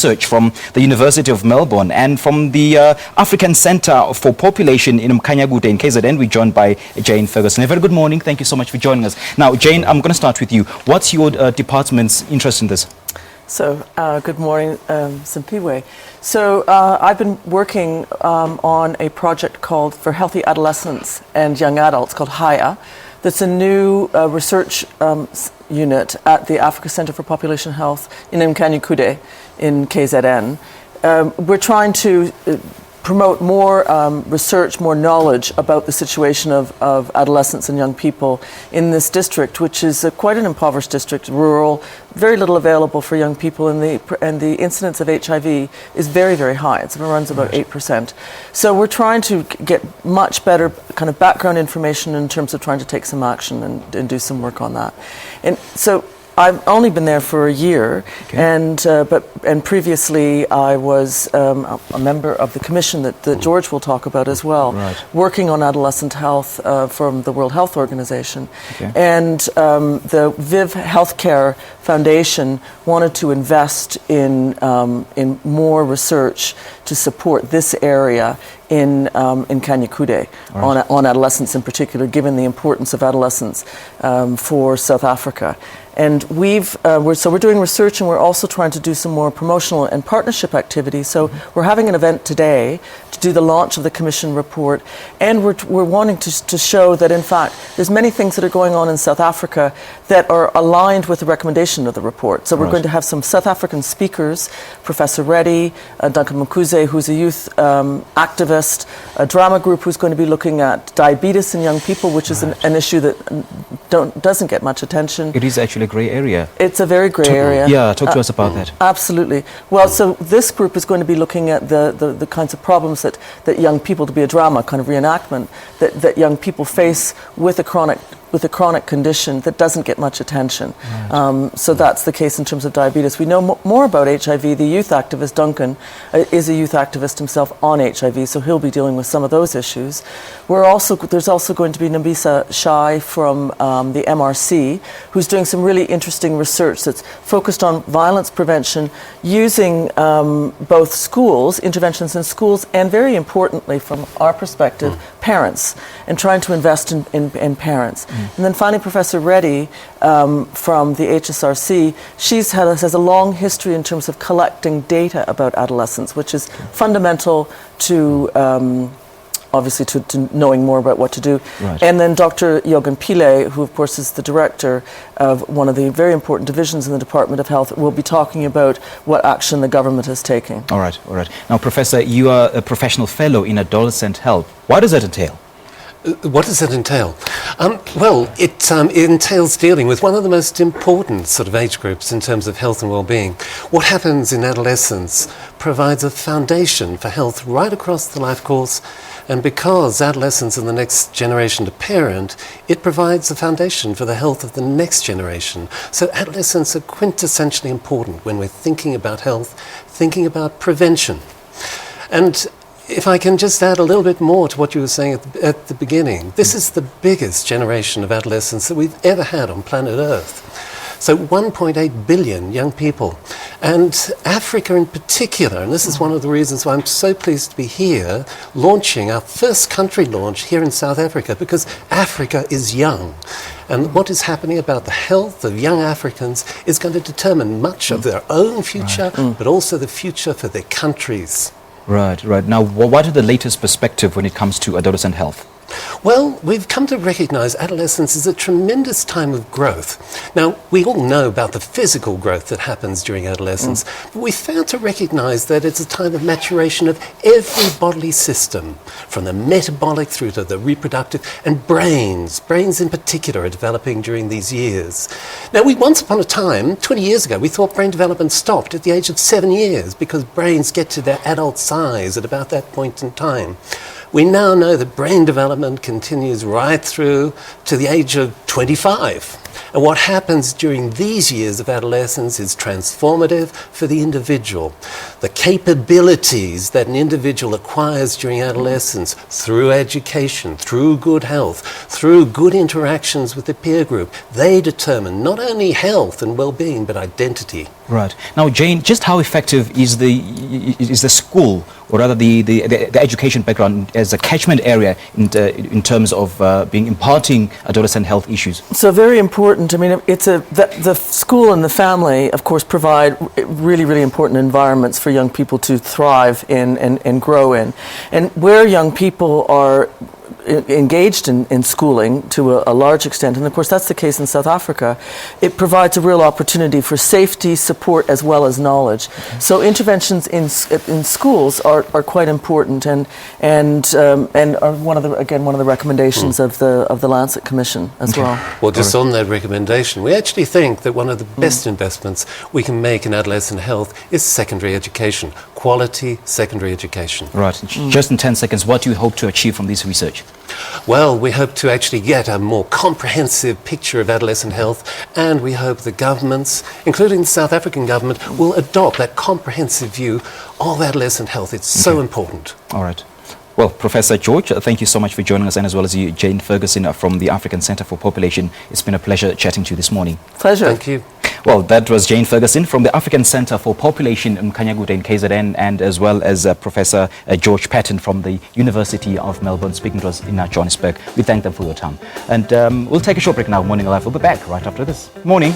research from the University of Melbourne and from the African Centre for Population in Mkhanyakude in KZN. We're joined by Jane Ferguson. A very good morning. Thank you so much for joining us. Now, Jane, I'm going to start with you. What's your department's interest in this? So, good morning, Simpiwe. So, I've been working on a project called For Healthy Adolescents and Young Adults called HIA. That's a new research unit at the Africa Centre for Population Health in Mkhanyakude in KZN. We're trying to promote more research, more knowledge about the situation of adolescents and young people in this district, which is quite an impoverished district, rural, very little available for young people, and the incidence of HIV is very, very high. It runs about 8%. So we're trying to get much better kind of background information in terms of trying to take some action and do some work on that. And so I've only been there for a year, okay. and previously I was a member of the commission that George will talk about as well, right. Working on adolescent health from the World Health Organization. Okay. And the Viv Healthcare Foundation wanted to invest in more research to support this area in Mkhanyakude, right. on adolescents in particular, given the importance of adolescents for South Africa. And we're doing research, and we're also trying to do some more promotional and partnership activities. So we're having an event today to do the launch of the Commission report, and we're wanting to show that in fact there's many things that are going on in South Africa that are aligned with the recommendation of the report. So we're going to have some South African speakers, Professor Reddy, Duncan Mkuze, who's a youth activist, a drama group who's going to be looking at diabetes in young people, which is an issue that doesn't get much attention. It is actually a grey area. It's a very grey area. Yeah, talk to us about that. Absolutely. Well, so this group is going to be looking at the kinds of problems that young people, to be a drama kind of reenactment, that young people face with a chronic condition that doesn't get much attention. Right. So that's the case in terms of diabetes. We know more about HIV. The youth activist, Duncan, is a youth activist himself on HIV, so he'll be dealing with some of those issues. There's also going to be Nambisa Shai from the MRC, who's doing some really interesting research that's focused on violence prevention using both schools, interventions in schools, and very importantly, from our perspective, parents, and trying to invest in parents. And then finally, Professor Reddy from the HSRC, has a long history in terms of collecting data about adolescents, which is fundamental to obviously to knowing more about what to do. Right. And then Dr. Yogan Pillay, who of course is the director of one of the very important divisions in the Department of Health, will be talking about what action the government is taking. All right. Now, Professor, you are a professional fellow in Adolescent Health. What does that entail? What does that entail? Well, it entails dealing with one of the most important sort of age groups in terms of health and well-being. What happens in adolescence provides a foundation for health right across the life course, and because adolescents are the next generation to parent, it provides a foundation for the health of the next generation. So adolescents are quintessentially important when we're thinking about health, thinking about prevention. And if I can just add a little bit more to what you were saying at the beginning, this is the biggest generation of adolescents that we've ever had on planet Earth. So 1.8 billion young people. And Africa in particular, and this is one of the reasons why I'm so pleased to be here, launching our first country launch here in South Africa, because Africa is young. And what is happening about the health of young Africans is going to determine much of their own future, but also the future for their countries. Right. Now, what are the latest perspective when it comes to adolescent health? Well, we've come to recognize adolescence is a tremendous time of growth. Now, we all know about the physical growth that happens during adolescence, but we failed to recognize that it's a time of maturation of every bodily system, from the metabolic through to the reproductive, and brains in particular are developing during these years. Now, once upon a time, 20 years ago, we thought brain development stopped at the age of 7 years because brains get to their adult size at about that point in time. We now know that brain development continues right through to the age of 25. And what happens during these years of adolescence is transformative for the individual. The capabilities that an individual acquires during adolescence through education, through good health, through good interactions with the peer group, they determine not only health and well-being, but identity. Right. Now, Jane, just how effective is the school, or rather the education background as a catchment area in terms of imparting adolescent health issues? So very important. I mean, the school and the family, of course, provide really, really important environments for young people to thrive in and grow in. And where young people are engaged in schooling to a large extent, and of course that's the case in South Africa, it provides a real opportunity for safety, support, as well as knowledge. So interventions in schools are quite important, and are one of the recommendations of the Lancet Commission as well. Well, just on that recommendation, we actually think that one of the best investments we can make in adolescent health is secondary education, quality secondary education. Right. Just in 10 seconds, what do you hope to achieve from this research? Well, we hope to actually get a more comprehensive picture of adolescent health, and we hope the governments, including the South African government, will adopt that comprehensive view of adolescent health. It's so important. All right. Well, Professor George, thank you so much for joining us, and as well as you, Jane Ferguson from the African Centre for Population. It's been a pleasure chatting to you this morning. Pleasure. Thank you. Well, that was Jane Ferguson from the African Centre for Population in Mkhanyakude in KZN, and as well as Professor George Patton from the University of Melbourne, speaking to us in Johannesburg. We thank them for your time. And we'll take a short break now. Morning Alive will be back right after this. Morning.